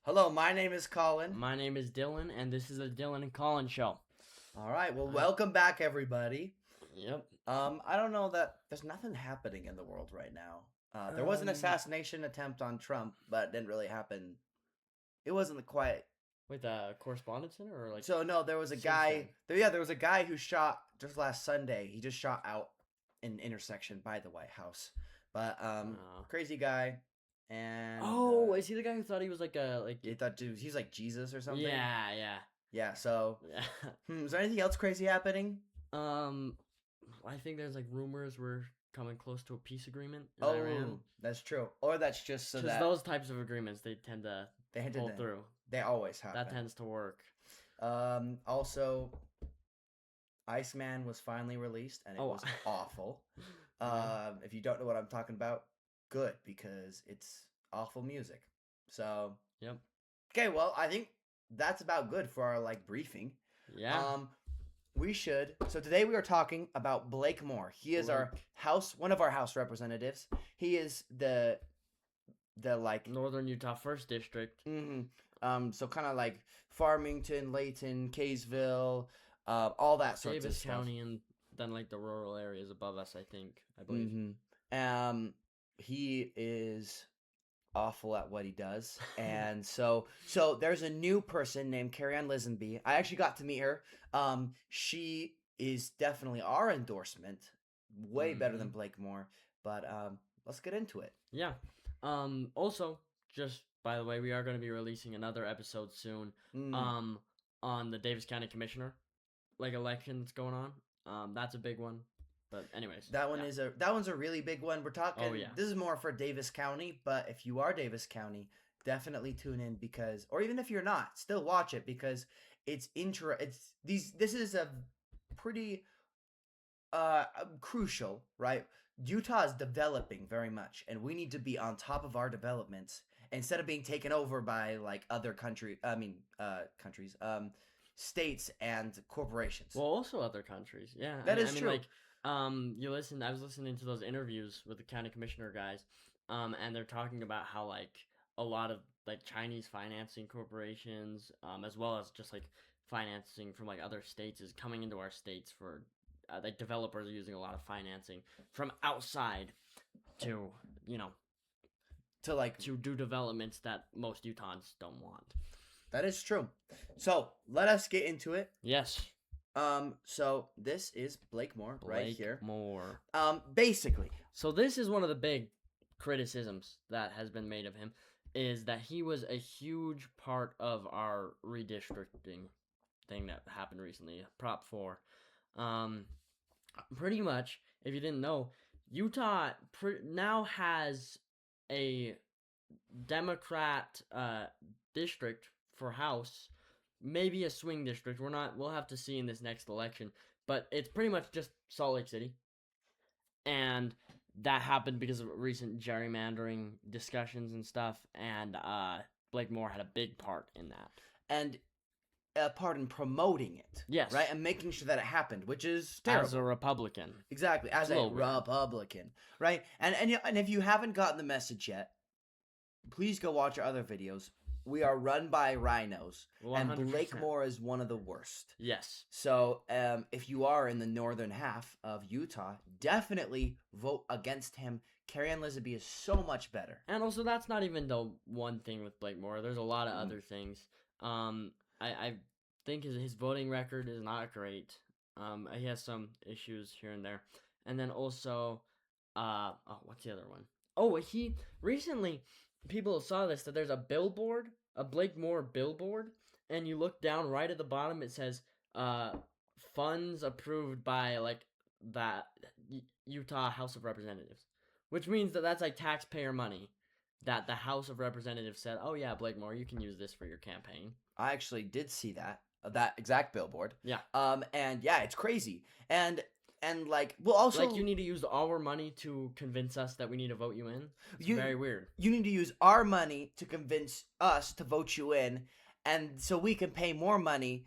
Hello, my name is Colin. My name is Dylan, and this is the Dylan and Colin show. All right, well, welcome back, everybody. Yep. I don't know that there's nothing happening in the world right now. There was an assassination attempt on Trump, but it didn't really happen. It wasn't quite. With a correspondence center or like. So no, there was a since guy. There was a guy who shot just last Sunday. He just shot out an intersection by the White House. But crazy guy. And is he the guy who thought he was like a he thought dude, he's like Jesus or something? Yeah. Yeah. So, Yeah. is there anything else crazy happening? I think there's like rumors we're coming close to a peace agreement in Oh, Iran. that's true. Or that's just so that those types of agreements they tend to pull through. They always happen. That tends to work. Also, Iceman was finally released, and it was awful. If you don't know what I'm talking about, good, because it's awful music. So, yep. Okay, well, I think that's about good for our briefing. Yeah. We should. So today we are talking about Blake Moore. He is one of our House representatives. He is the Northern Utah First District. Mm-hmm. So kind of like Farmington, Layton, Kaysville, all that sorts Davis of stuff. County, and then like the rural areas above us, I believe. Mm-hmm. He is awful at what he does, and so there's a new person named Karianne Lisonbee. I actually got to meet her. She is definitely our endorsement, way better than Blake Moore. But let's get into it. Yeah. Also, just by the way, we are going to be releasing another episode soon. On the Davis County Commissioner, election that's going on. That's a big one. But anyways, that one's a really big one. We're talking. Oh, yeah. This is more for Davis County, but if you are Davis County, definitely tune in or even if you're not, still watch it because it's This is a pretty crucial, right? Utah is developing very much, and we need to be on top of our developments instead of being taken over by other countries, states and corporations. Well, also other countries. Yeah, that is true. I was listening to those interviews with the county commissioner guys, and they're talking about how a lot of Chinese financing corporations, as well as just financing from other states is coming into our states for developers are using a lot of financing from outside to to do developments that most Utahns don't want. That is true. So let us get into it. Yes. So this is Blake Moore right here. Moore. Basically. So this is one of the big criticisms that has been made of him is that he was a huge part of our redistricting thing that happened recently, Prop 4. Pretty much, if you didn't know, Utah now has a Democrat district for House, maybe a swing district. We'll have to see in this next election, but it's pretty much just Salt Lake City. And that happened because of recent gerrymandering discussions and stuff, and Blake Moore had a big part in that. And a part in promoting it. Yes. Right? And making sure that it happened, which is terrible. As a Republican. Exactly. As a Republican. Right? And if you haven't gotten the message yet, please go watch our other videos. We are run by RINOs, 100%. And Blake Moore is one of the worst. Yes. So if you are in the northern half of Utah, definitely vote against him. Karianne Lisonbee is so much better. And also, that's not even the one thing with Blake Moore. There's a lot of other things. I think his voting record is not great. He has some issues here and there. And then also, what's the other one? Oh, recently, people saw this, that there's a billboard, a Blake Moore billboard, and you look down right at the bottom, it says, funds approved by, that Utah House of Representatives. Which means that that's taxpayer money that the House of Representatives said, oh yeah, Blake Moore, you can use this for your campaign. I actually did see that exact billboard. Yeah. And yeah, it's crazy. And we'll also you need to use our money to convince us that we need to vote you in. It's very weird. You need to use our money to convince us to vote you in, and so we can pay more money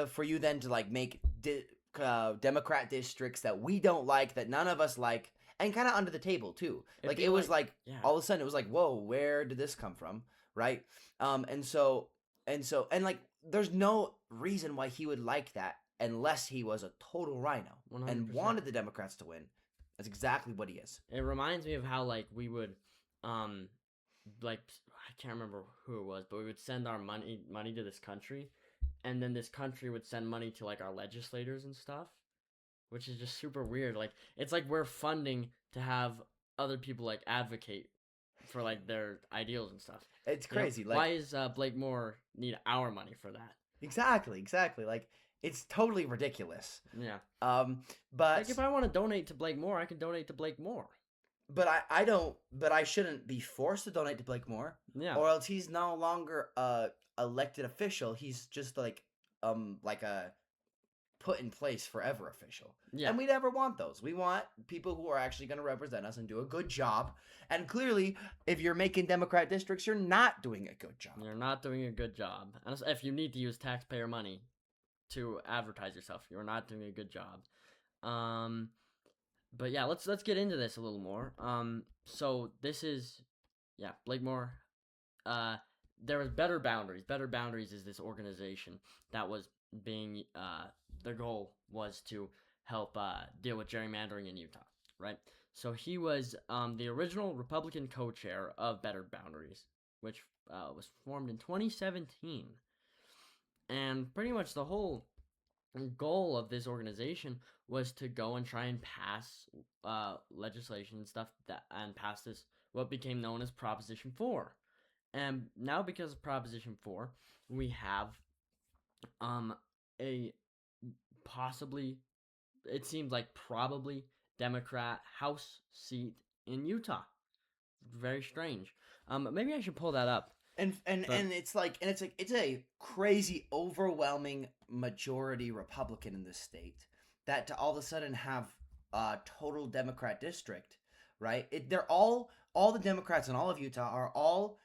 for you then to make Democrat districts that we don't like, that none of us like, and kind of under the table too. It'd Like be it was like, like yeah, all of a sudden it was like, whoa, where did this come from, right? And like there's no reason why he would like that unless he was a total rhino and 100%. wanted the Democrats to win. That's exactly what he is. It reminds me of how like we would, um, like I can't remember who it was, but we would send our money to this country, and then this country would send money to like our legislators and stuff, which is just super weird. Like it's like we're funding to have other people like advocate for like their ideals and stuff. It's You know, crazy. why Like is Blake Moore need our money for that? exactly. Like it's totally ridiculous. Yeah, Um, like but if I want to donate to Blake Moore, I can donate to Blake Moore. I don't. But I shouldn't be forced to donate to Blake Moore, Yeah, or else he's no longer a elected official. He's just like a put in place forever official. yeah. And we never want those. We want people who are actually going to represent us and do a good job. And clearly, if you're making Democrat districts, you're not doing a good job. You're not doing a good job. And if you need to use taxpayer money to advertise yourself, you're not doing a good job. Um, but yeah, let's get into this a little more. So this is, yeah, Blake Moore. Uh, there was Better Boundaries. Better Boundaries is this organization that was being their goal was to help deal with gerrymandering in Utah, right? So he was the original Republican co-chair of Better Boundaries, which was formed in 2017, and pretty much the whole goal of this organization was to go and try and pass legislation and stuff and pass this what became known as Proposition 4. And now because of Proposition 4, we have a possibly, it seems like probably Democrat House seat in Utah. Very strange. Maybe I should pull that up. And it's like it's a crazy overwhelming majority Republican in this state that to all of a sudden have a total Democrat district, right? They're all the Democrats in all of Utah are all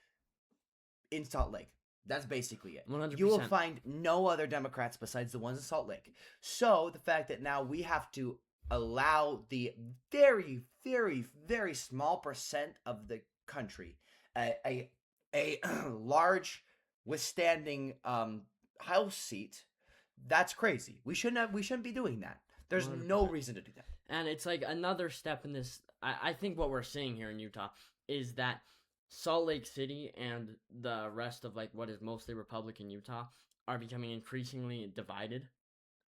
in Salt Lake. That's basically it. 100%. You will find no other Democrats besides the ones in Salt Lake. So the fact that now we have to allow the very, very, very small percent of the country, a large withstanding House seat, that's crazy. We shouldn't be doing that. There's 100%. no reason to do that. And it's like another step in this. I think what we're seeing here in Utah is that Salt Lake City and the rest of like what is mostly Republican Utah are becoming increasingly divided,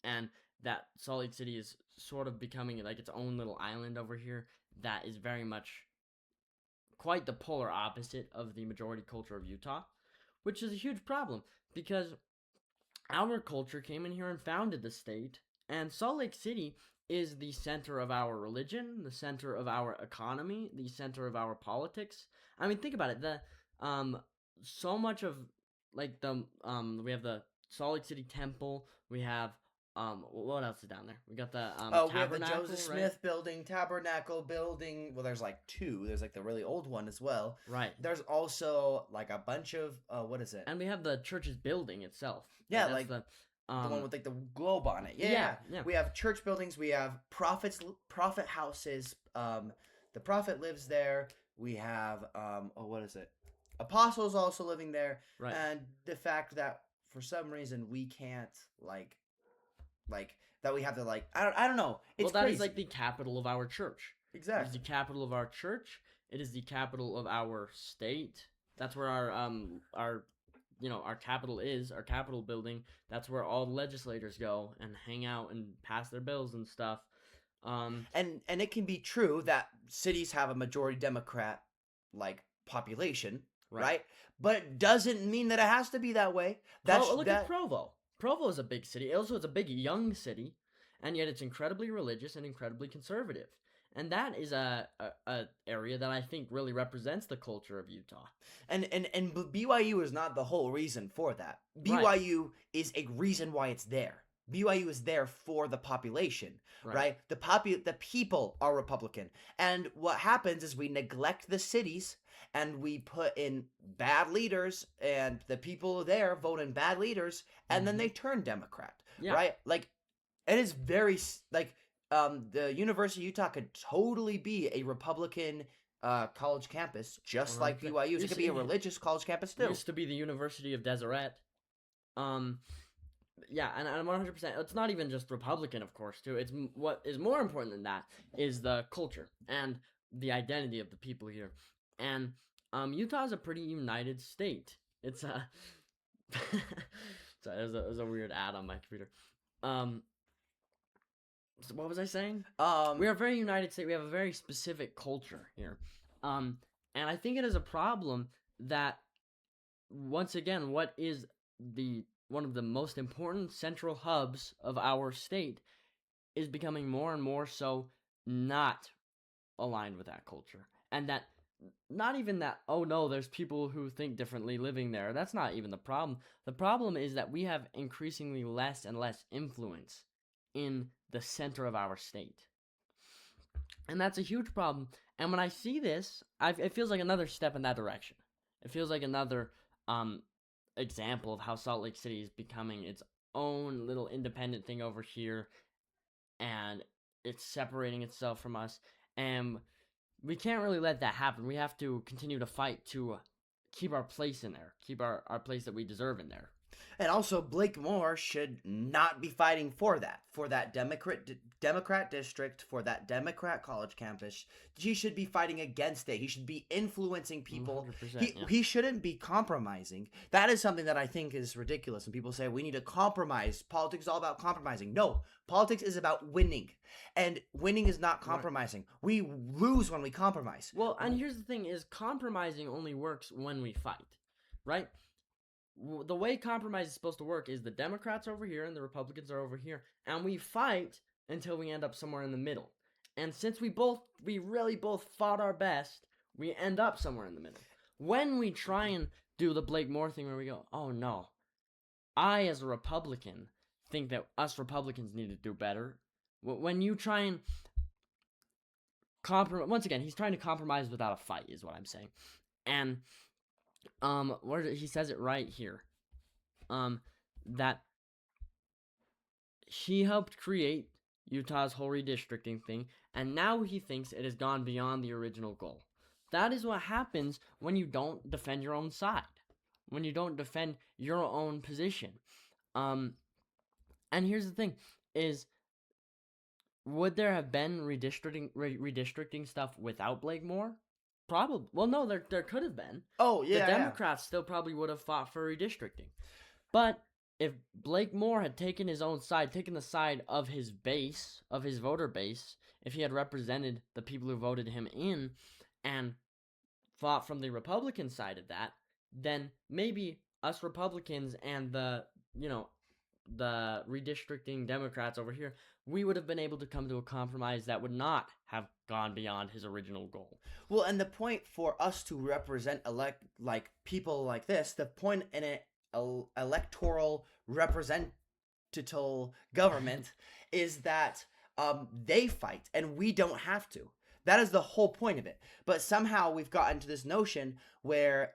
and that Salt Lake City is sort of becoming like its own little island over here that is very much quite the polar opposite of the majority culture of Utah, which is a huge problem because our culture came in here and founded the state, and Salt Lake City is the center of our religion, the center of our economy, the center of our politics. I mean, think about it. So much of like we have the Salt Lake City Temple. We have what else is down there? We got the We have the Tabernacle, Joseph right? Smith building, Tabernacle building. Well, there's like two. There's like the really old one as well. Right. There's also like a bunch of what is it? And we have the church's building itself. Yeah, That's like the the one with like the globe on it. Yeah. yeah. We have church buildings. We have prophet houses. The prophet lives there. We have what is it? Apostles also living there. Right. And the fact that for some reason we can't like that we have to like I don't know. It's well, that crazy. is like the capital of our church. It is Exactly. the capital of our church. It is the capital of our state. That's where our capital is, our Capitol building. That's where all the legislators go and hang out and pass their bills and stuff. And it can be true that cities have a majority Democrat like population, right? But it doesn't mean that it has to be that way. Look at Provo. Provo is a big city. Also, it's a big young city, and yet it's incredibly religious and incredibly conservative. And that is a area that I think really represents the culture of Utah. And BYU is not the whole reason for that. Right. BYU is a reason why it's there. BYU is there for the population, right? The people are Republican. And what happens is we neglect the cities and we put in bad leaders, and the people there vote in bad leaders, and then they turn Democrat, Yeah. right? Like, it is very, like, the University of Utah could totally be a Republican college campus, just like 100%. BYU's. It could be a religious college campus too. Used to be the University of Deseret. Um, yeah, and 100%. It's not even just Republican, of course, too. It's what is more important than that is the culture and the identity of the people here. And Utah's a pretty united state. It's a there's a weird ad on my computer. Um, so what was I saying? We are a very united state. We have a very specific culture here. Um, and I think it is a problem that once again, what is the one of the most important central hubs of our state is becoming more and more so not aligned with that culture. And that not even that, oh no, there's people who think differently living there. That's not even the problem. The problem is that we have increasingly less and less influence in the center of our state. And that's a huge problem. And when I see this, it feels like another step in that direction. It feels like another example of how Salt Lake City is becoming its own little independent thing over here, and it's separating itself from us. And we can't really let that happen. We have to continue to fight to keep our place in there, keep our place that we deserve in there. And also, Blake Moore should not be fighting for that Democrat district, for that Democrat college campus. He should be fighting against it. He should be influencing people. He shouldn't be compromising. That is something that I think is ridiculous. And people say we need to compromise. Politics is all about compromising. No, politics is about winning. And winning is not compromising. Right. We lose when we compromise. Well, and here's the thing is compromising only works when we fight, right? The way compromise is supposed to work is the Democrats are over here and the Republicans are over here, and we fight until we end up somewhere in the middle. And since we really both fought our best, we end up somewhere in the middle. When we try and do the Blake Moore thing where we go, oh no, I as a Republican think that us Republicans need to do better. When you try and compromise, once again, he's trying to compromise without a fight is what I'm saying. And where he says it right here, that he helped create Utah's whole redistricting thing, and now he thinks it has gone beyond the original goal. That is what happens when you don't defend your own side, when you don't defend your own position. And here's the thing: is would there have been redistricting stuff without Blake Moore? Probably. Well, no, there could have been. Oh, yeah. The Democrats still probably would have fought for redistricting. But if Blake Moore had taken his own side, taken the side of his base, of his voter base, if he had represented the people who voted him in and fought from the Republican side of that, then maybe us Republicans and the redistricting Democrats over here, we would have been able to come to a compromise that would not have gone beyond his original goal. Well, and the point for us to represent people like this, the point in an electoral representative government is that they fight and we don't have to. That is the whole point of it. But somehow we've gotten to this notion where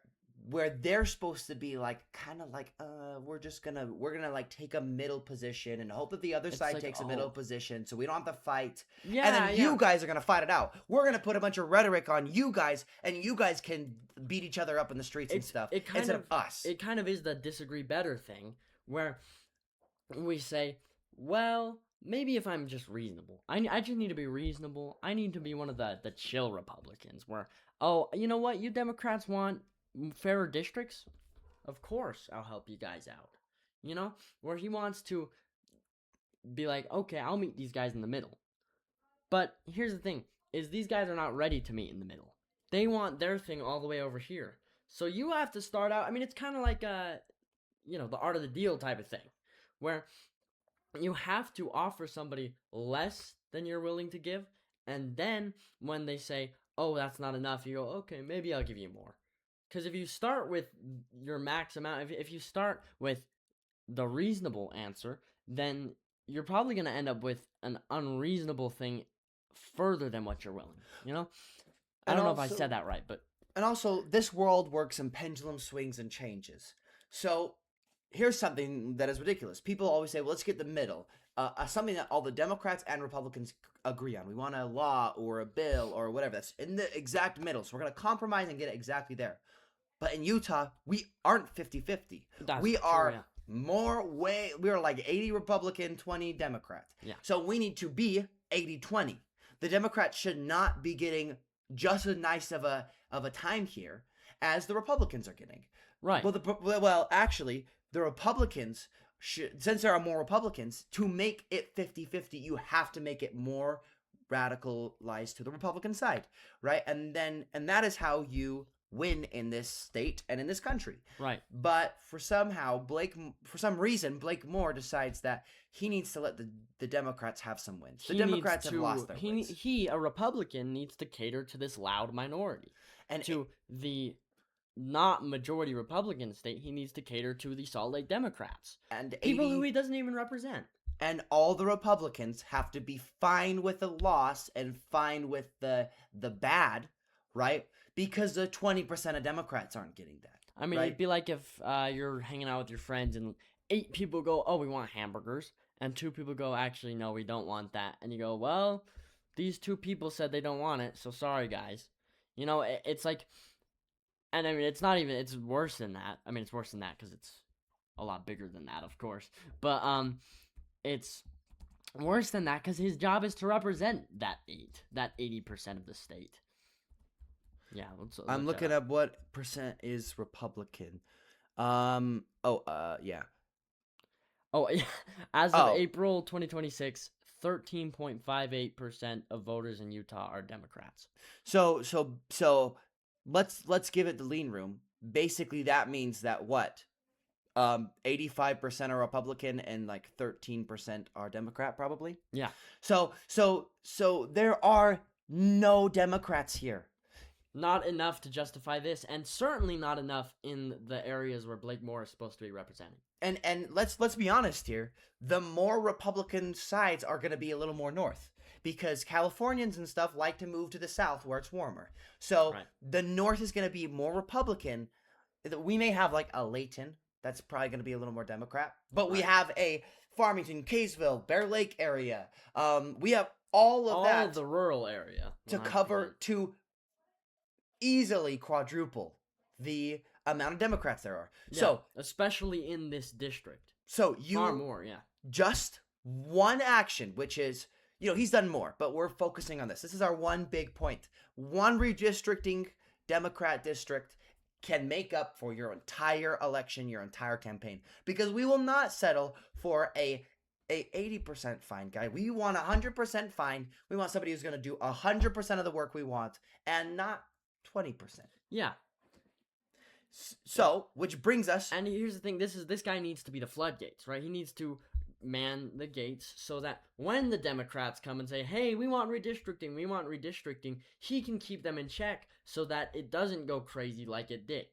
they're supposed to be like kind of like we're gonna like take a middle position and hope that the other side takes a middle position so we don't have to fight. Yeah, and then you guys are gonna fight it out. We're gonna put a bunch of rhetoric on you guys, and you guys can beat each other up in the streets and stuff instead of us. It kind of is the disagree better thing where we say, well, maybe if I'm just reasonable, I just need to be reasonable. I need to be one of the chill Republicans where, oh, you know what, you Democrats want fairer districts? Of course I'll help you guys out. You know? Where he wants to be like, okay, I'll meet these guys in the middle. But here's the thing, is these guys are not ready to meet in the middle. They want their thing all the way over here. So you have to start out, I mean, it's kind of like, the art of the deal type of thing. Where you have to offer somebody less than you're willing to give. And then when they say, oh, that's not enough, you go, okay, maybe I'll give you more. Because if you start with your max amount, if you start with the reasonable answer, then you're probably going to end up with an unreasonable thing further than what you're willing, you know? I don't know if I said that right, but... And also, this world works in pendulum swings and changes. So, here's something that is ridiculous. People always say, well, let's get the middle. Something that all the Democrats and Republicans agree on. We want a law or a bill or whatever that's in the exact middle. So we're going to compromise and get it exactly there. But in Utah, we aren't 50-50. That's We true, are yeah. we are like 80 Republican, 20 Democrat. Yeah. So we need to be 80-20. The Democrats should not be getting just as nice of a time here as the Republicans are getting. Right. Well, actually, the Republicans should, since there are more Republicans, to make it 50-50, you have to make it more radicalized to the Republican side, right? And that is how you win in this state and in this country. Right. But for some reason, Blake Moore decides that he needs to let the Democrats have some wins. The Democrats have lost their wins. He, a Republican, needs to cater to this loud minority. And to the not majority Republican state, he needs to cater to the Salt Lake Democrats. And people who he doesn't even represent. And all the Republicans have to be fine with the loss and fine with the bad, right? Because the 20% of Democrats aren't getting that. I mean, right? It'd be like if you're hanging out with your friends and 8 people go, oh, we want hamburgers. And 2 people go, actually, no, we don't want that. And you go, well, these 2 people said they don't want it, so sorry, guys. You know, it's like, and I mean, it's worse than that. I mean, it's worse than that because it's a lot bigger than that, of course. But, it's worse than that because his job is to represent that 80% of the state. Yeah, I'm looking up what percent is Republican. Yeah. Oh, yeah. As of April 2026, 13.58% of voters in Utah are Democrats. So let's give it the lean room. Basically, that means that what? 85% are Republican and like 13% are Democrat, probably. Yeah. So there are no Democrats here. Not enough to justify this, and certainly not enough in the areas where Blake Moore is supposed to be representing. And let's be honest here. The more Republican sides are going to be a little more north because Californians and stuff like to move to the south where it's warmer. So the north is going to be more Republican. We may have like a Layton. That's probably going to be a little more Democrat. But we have a Farmington, Kaysville, Bear Lake area. We have all of that. All of the rural area. To cover, to easily quadruple the amount of Democrats there are. Yeah, so especially in this district. So far more, yeah. Just one action, which is, he's done more, but we're focusing on this. This is our one big point. One redistricting Democrat district can make up for your entire election, your entire campaign. Because we will not settle for a 80% fine guy. We want 100% fine. We want somebody who's going to do 100% of the work we want and not 20%. Yeah. So, which brings us... And here's the thing. This guy needs to be the floodgates, right? He needs to man the gates so that when the Democrats come and say, hey, we want redistricting, he can keep them in check so that it doesn't go crazy like it did.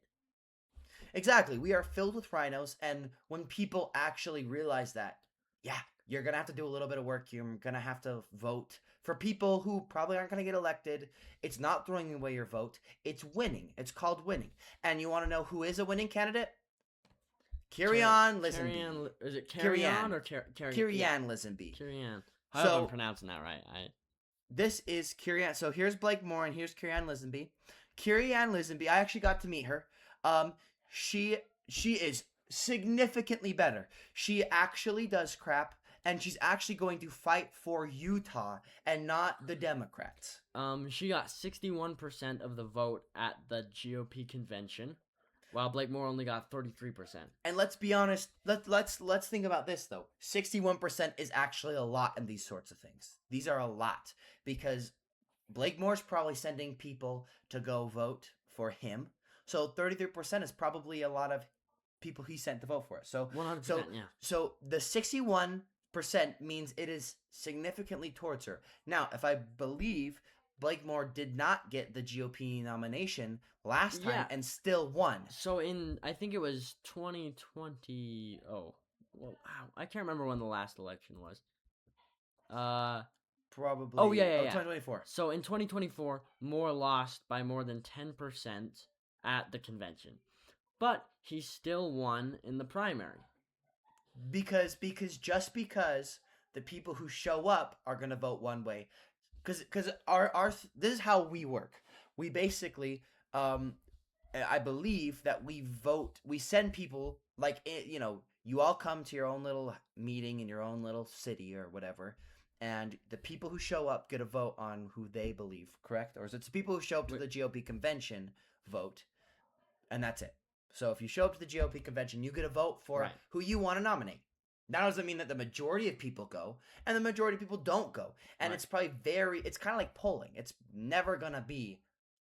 Exactly. We are filled with rhinos, and when people actually realize that, yeah, you're going to have to do a little bit of work. You're going to have to vote for people who probably aren't going to get elected. It's not throwing away your vote. It's winning. It's called winning. And you want to know who is a winning candidate? Karianne Lisonbee. Is it Karianne or Karianne Lisonbee. Karianne. I hope I'm pronouncing that right. This is Karianne. So here's Blake Moore and here's Karianne Lisonbee. Karianne Lisonbee, I actually got to meet her. She is significantly better. She actually does crap, and she's actually going to fight for Utah and not the Democrats. She got 61% of the vote at the GOP convention, while Blake Moore only got 33%. And let's be honest, let's think about this though. 61% is actually a lot in these sorts of things. These are a lot because Blake Moore's probably sending people to go vote for him. So 33% is probably a lot of people he sent to vote for it. So 100%, yeah. So the 61% means it is significantly towards her. Now, if I believe Blake Moore did not get the GOP nomination last time and still won. So I think it was 2020. Oh, well, I can't remember when the last election was. Probably. Oh, yeah. 2024. So in 2024, Moore lost by more than 10% at the convention. But he still won in the primary. because just because the people who show up are gonna vote one way, because our this is how we work. We basically um I believe that we vote. We send people like you all come to your own little meeting in your own little city or whatever, and the people who show up get a vote on who they believe. Correct, or is it the people who show up to the GOP convention vote, and that's it. So if you show up to the GOP convention, you get a vote for Right. who you want to nominate. That doesn't mean that the majority of people go, and the majority of people don't go. And Right. it's probably it's kind of like polling. It's never gonna be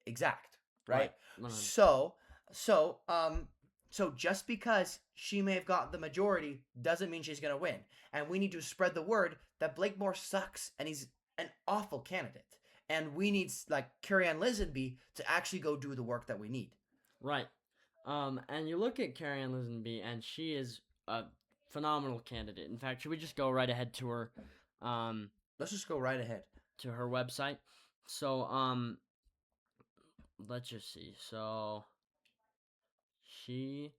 exact, Right. right? 100. So, so, um, so just because she may have got the majority doesn't mean she's gonna win. And we need to spread the word that Blakemore sucks and he's an awful candidate. And we need like Karianne Lisonbee to actually go do the work that we need. Right. And you look at Karianne Lisonbee, and she is a phenomenal candidate. In fact, should we just go right ahead to her, um, Let's just go right ahead. to her website? So, let's just see. So, she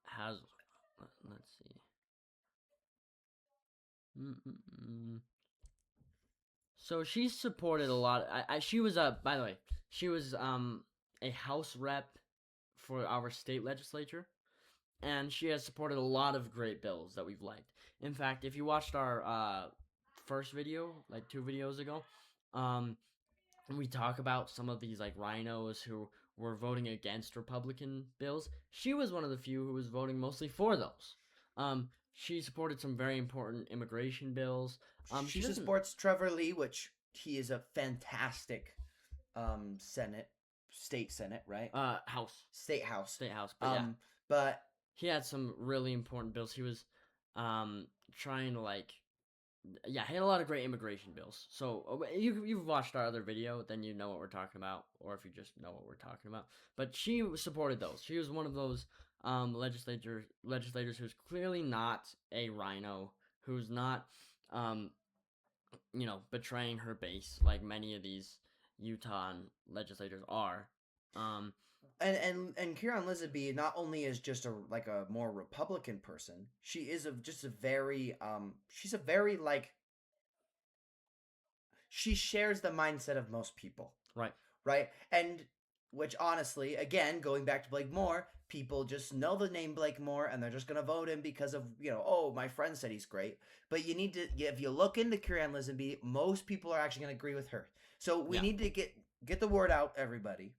has. Let's see. Mm-mm-mm. So she supported a lot. She was by the way, she was a House rep for our state legislature, and she has supported a lot of great bills that we've liked. In fact, if you watched our first video, like 2 videos ago, um, we talk about some of these like rhinos who were voting against Republican bills. She was one of the few who was voting mostly for those. She supported some very important immigration bills. She She doesn't supports Trevor Lee, which he is a fantastic state senate, right? house State house. state house, but yeah, But he had some really important bills. He was trying to like yeah, he had a lot of great immigration bills. So you've watched our other video, then you know what we're talking about, or if you just know what we're talking about. But she supported those. She was one of those legislators who's clearly not a rhino, who's not um betraying her base like many of these Utah legislators are. Um, and Kieran Lisabee not only is just a more Republican person, she is just a very she's a very like she shares the mindset of most people, right. right? And which honestly, again, going back to Blake Moore, people just know the name Blake Moore and they're just gonna vote him because of oh, my friend said he's great. But you need to if you look into Kieran Lisenby, most people are actually gonna agree with her. So we Yeah. need to get the word out, everybody.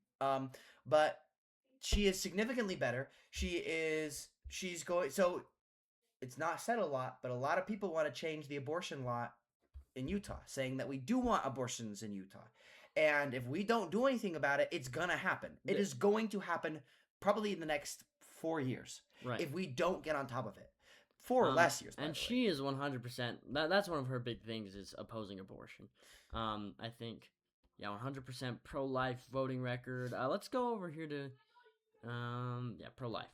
But she is significantly better. She's going so it's not said a lot, but a lot of people want to change the abortion law in Utah, saying that we do want abortions in Utah. And if we don't do anything about it, it's going to happen. It is going to happen probably in the next 4 years Right. if we don't get on top of it. 4 or less years, by and the way. she is 100%. That's one of her big things is opposing abortion. I think, yeah, 100% pro-life voting record. Let's go over here to, yeah, pro-life.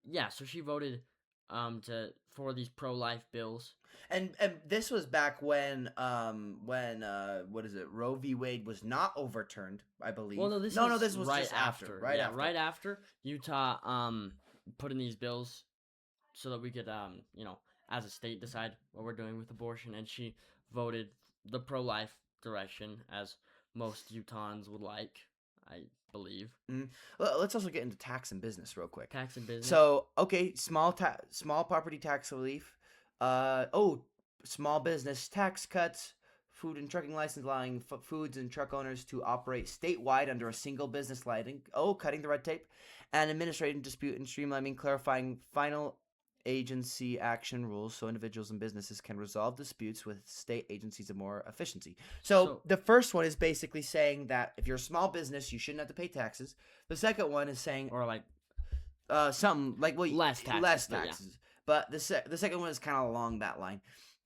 Yeah, so she voted, for these pro-life bills. And this was back when what is it, Roe v. Wade was not overturned, I believe. Well, no, this was right just after. Right yeah, after. right after Utah put in these bills so that we could as a state decide what we're doing with abortion, and she voted the pro-life direction as most Utahns would like, I believe. Let's also get into tax and business real quick. Tax and business. So okay, small property tax relief. Small business tax cuts. Food and trucking license allowing foods and truck owners to operate statewide under a single business license. Cutting the red tape, and administrative dispute and streamlining, clarifying final agency action rules so individuals and businesses can resolve disputes with state agencies of more efficiency. So the first one is basically saying that if you're a small business, you shouldn't have to pay taxes. The second one is saying, or like something like less taxes. Less taxes. But the second one is kind of along that line.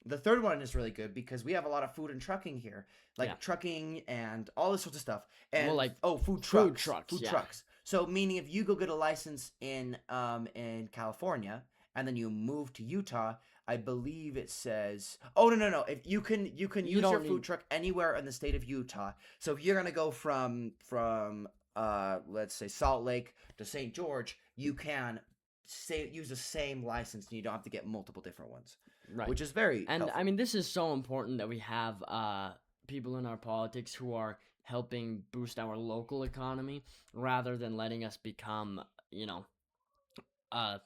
The third one is really good because we have a lot of food and trucking here, like trucking and all this sorts of stuff. And food trucks. So meaning if you go get a license in California and then you move to Utah, I believe it says, no. If you can use your food truck anywhere in the state of Utah. So if you're gonna go from let's say Salt Lake to St. George, you can use the same license, and you don't have to get multiple different ones, Right. which is very And helpful. I mean, this is so important that we have people in our politics who are helping boost our local economy rather than letting us become, a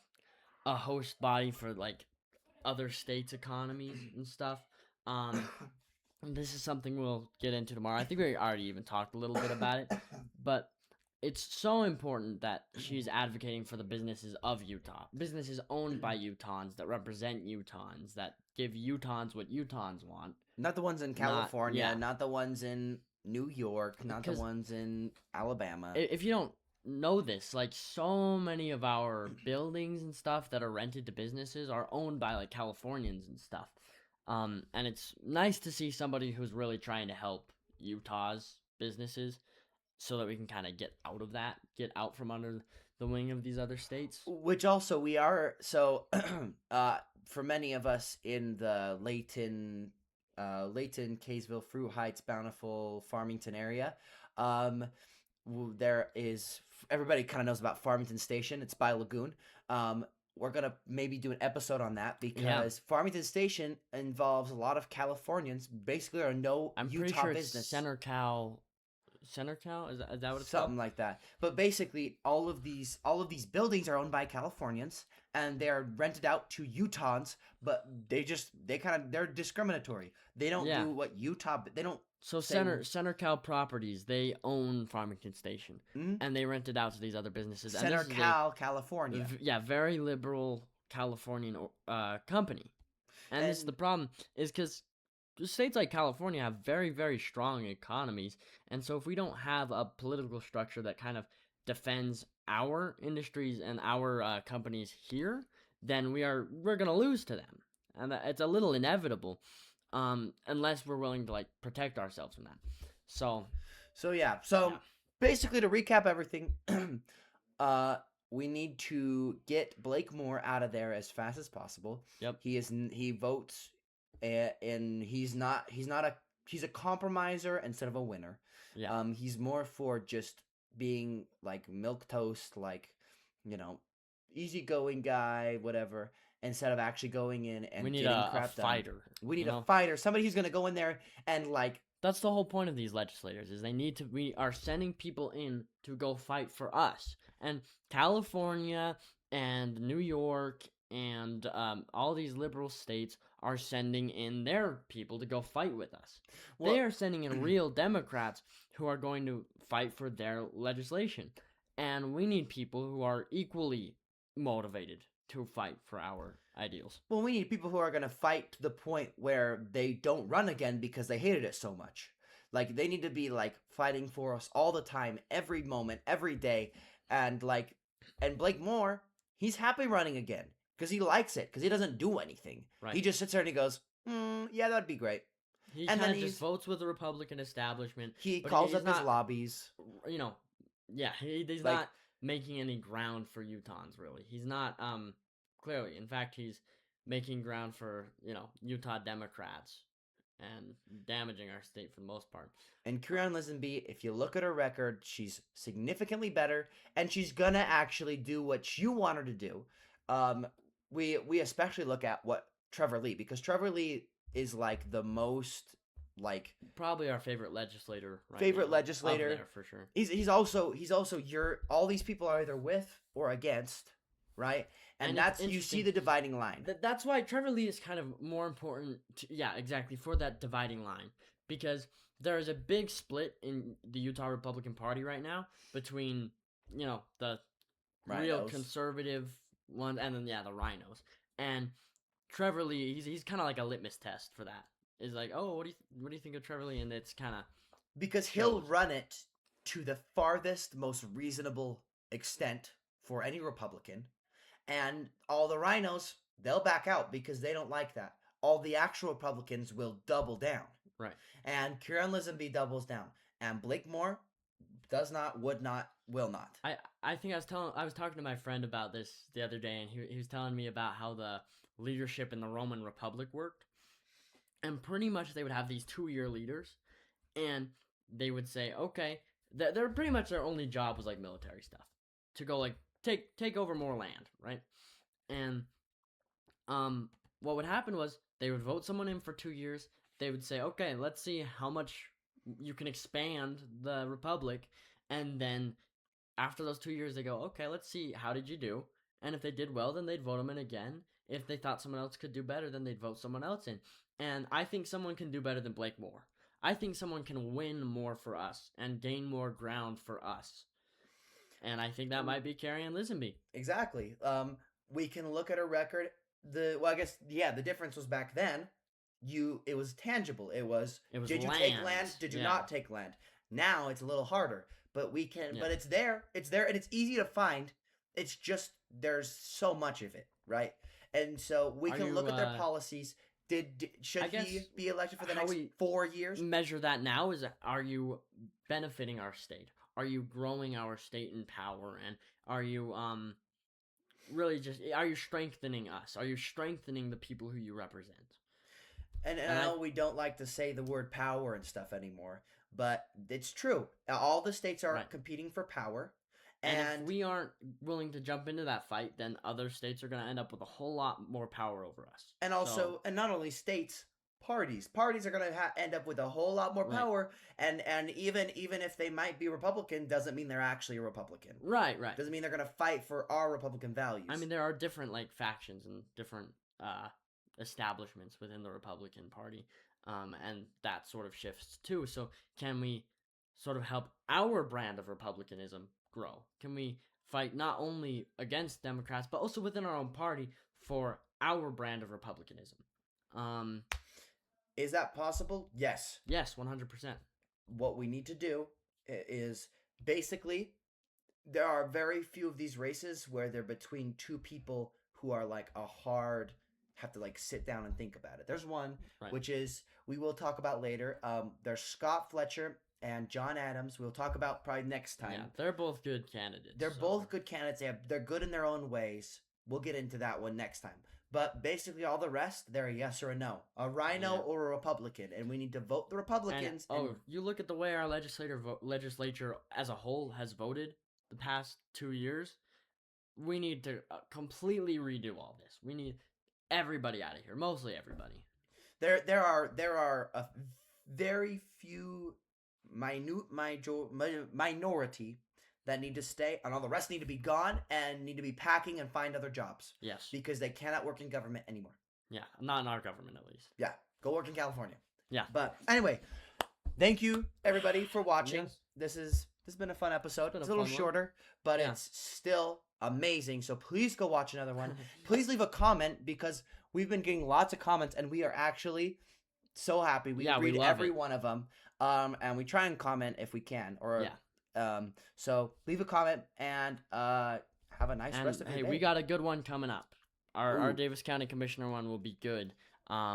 a host body for like other states' economies and stuff. Um, this is something we'll get into tomorrow. I think we already even talked a little bit about it, but it's so important that she's advocating for the businesses of Utah, businesses owned by Utahns that represent Utahns, that give Utahns what Utahns want. Not the ones in Not California, yeah, not the ones in New York, not the because ones in Alabama. if you don't know this, like so many of our buildings and stuff that are rented to businesses are owned by like Californians and stuff. And it's nice to see somebody who's really trying to help Utah's businesses so that we can kind of get out from under the wing of these other states. Which also we are so for many of us in the Layton, Kaysville, Fruit Heights, Bountiful, Farmington area, there is everybody kind of knows about Farmington Station. It's by Lagoon. We're gonna maybe do an episode on that because Farmington Station involves a lot of Californians. Basically, are no I'm Utah pretty sure business. it's Center Cal. Center Cal is that what it's Something called? like that. But basically, all of these buildings are owned by Californians, and they're rented out to Utahns. But they're discriminatory. They don't do what Utah. They don't. So Center Cal Properties, they own Farmington Station, and they rent it out to these other businesses. Center Cal, California. Very liberal Californian company. And this is the problem, is because states like California have very, very strong economies, and so if we don't have a political structure that kind of defends our industries and our companies here, then we're gonna lose to them, and it's a little inevitable. Unless we're willing to like protect ourselves from that. So basically, to recap everything, we need to get Blake Moore out of there as fast as possible. Yep. He votes, and he's a compromiser instead of a winner. Yeah. He's more for just being like milquetoast, like, easygoing guy, whatever, instead of actually going in and we need getting a crap fighter. done. We need a fighter, somebody who's gonna go in there and like. That's the whole point of these legislators, is we are sending people in to go fight for us. And California and New York and all these liberal states are sending in their people to go fight with us. Well, they are sending in real Democrats who are going to fight for their legislation. And we need people who are equally motivated to fight for our ideals. Well, we need people who are going to fight to the point where they don't run again because they hated it so much. Like, they need to be, like, fighting for us all the time, every moment, every day. And, like, and Blake Moore, he's happy running again because he likes it, because he doesn't do anything. Right. He just sits there and he goes, yeah, that'd be great. He kind of just votes with the Republican establishment. He calls up his lobbies. He's like, not making any ground for Utahns, really. He's not, clearly. In fact, he's making ground for, Utah Democrats and damaging our state for the most part. And Karianne Lisonbee, if you look at her record, she's significantly better, and she's gonna actually do what you want her to do. We especially look at what Trevor Lee, because Trevor Lee is like the most probably our favorite legislator. Legislator up there for sure. He's also all these people are either with or against, right? And that's, you see the dividing line. That's why Trevor Lee is kind of more important for that dividing line, because there is a big split in the Utah Republican Party right now between the RINOs. Real conservative ones and then the RINOs. And Trevor Lee, he's kind of like a litmus test for that. Is like, oh, what do you think of Trevor Lee? And it's kind of because he'll run it to the farthest, most reasonable extent for any Republican, and all the RINOs, they'll back out because they don't like that. All the actual Republicans will double down, right? And Karianne Lisonbee doubles down, and Blake Moore does not, would not, will not. I think I was talking to my friend about this the other day, and he was telling me about how the leadership in the Roman Republic worked. And pretty much they would have these 2-year leaders, and they would say, okay, they're pretty much their only job was like military stuff, to go like take over more land, right? And what would happen was they would vote someone in for 2 years. They would say, okay, let's see how much you can expand the republic, and then after those 2 years, they go, okay, let's see how did you do, and if they did well, then they'd vote them in again. If they thought someone else could do better, then they'd vote someone else in. And I think someone can do better than Blake Moore. I think someone can win more for us and gain more ground for us. And I think that might be Karianne Lisonbee. Exactly. We can look at her record. I guess the difference was back then. It was tangible. It was did you take land? Did you not take land? Now it's a little harder, but we can. But it's there. It's there, and it's easy to find. It's just there's so much of it, right? And so we can look at their policies. Should he be elected for the next 4 years? Measure that now is, are you benefiting our state? Are you growing our state in power? And are you really are you strengthening us? Are you strengthening the people who you represent? And I know we don't like to say the word power and stuff anymore, but it's true. All the states are competing for power. And if we aren't willing to jump into that fight, then other states are going to end up with a whole lot more power over us. And also, and not only states, parties are going to end up with a whole lot more power. And even if they might be Republican, doesn't mean they're actually a Republican. Right. Doesn't mean they're going to fight for our Republican values. I mean, there are different factions and different establishments within the Republican Party, and that sort of shifts too. So can we sort of help our brand of republicanism grow? Can we fight not only against Democrats but also within our own party for our brand of republicanism? Is that possible? Yes. Yes, 100%. What we need to do is basically there are very few of these races where they're between two people who are have to sit down and think about it. There's one which is we will talk about later. There's Scott Fletcher and John Adams. We'll talk about probably next time. Yeah, they're both good candidates. They're both good candidates. They're good in their own ways. We'll get into that one next time. But basically all the rest, they're a yes or a no. A RINO or a Republican. And we need to vote the Republicans. You look at the way our legislature as a whole has voted the past 2 years. We need to completely redo all this. We need everybody out of here. Mostly everybody. There are a very few minority that need to stay, and all the rest need to be gone and need to be packing and find other jobs. Yes. Because they cannot work in government anymore. Yeah, not in our government at least. Yeah, go work in California. Yeah. But anyway, thank you everybody for watching. Yes. This has been a fun episode. It's a little shorter, but it's still amazing. So please go watch another one. Please leave a comment because we've been getting lots of comments and we are actually so happy. We read every one of them. And we try and comment if we can. So leave a comment and have a nice rest of your day. Hey, we got a good one coming up. Our Davis County Commissioner one will be good.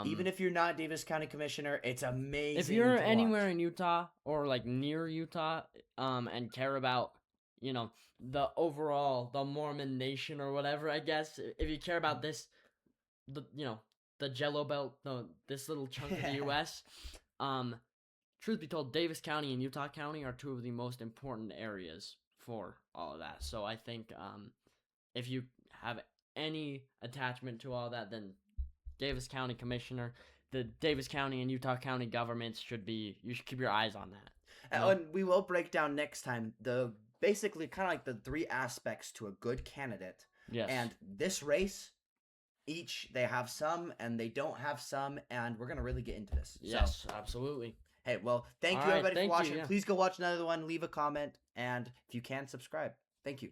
Even if you're not Davis County Commissioner, it's amazing. If you're anywhere in Utah or near Utah, and care about, the Mormon nation or whatever, I guess, if you care about this, the Jello Belt, this little chunk of the U.S., truth be told, Davis County and Utah County are two of the most important areas for all of that. So I think if you have any attachment to all that, then Davis County Commissioner, the Davis County and Utah County governments you should keep your eyes on that. And we will break down next time basically kind of the 3 aspects to a good candidate. Yes. And this race, they have some and they don't have some, and we're going to really get into this. Yes, absolutely. Hey, well, thank you everybody for watching. Please go watch another one, leave a comment, and if you can, subscribe. Thank you.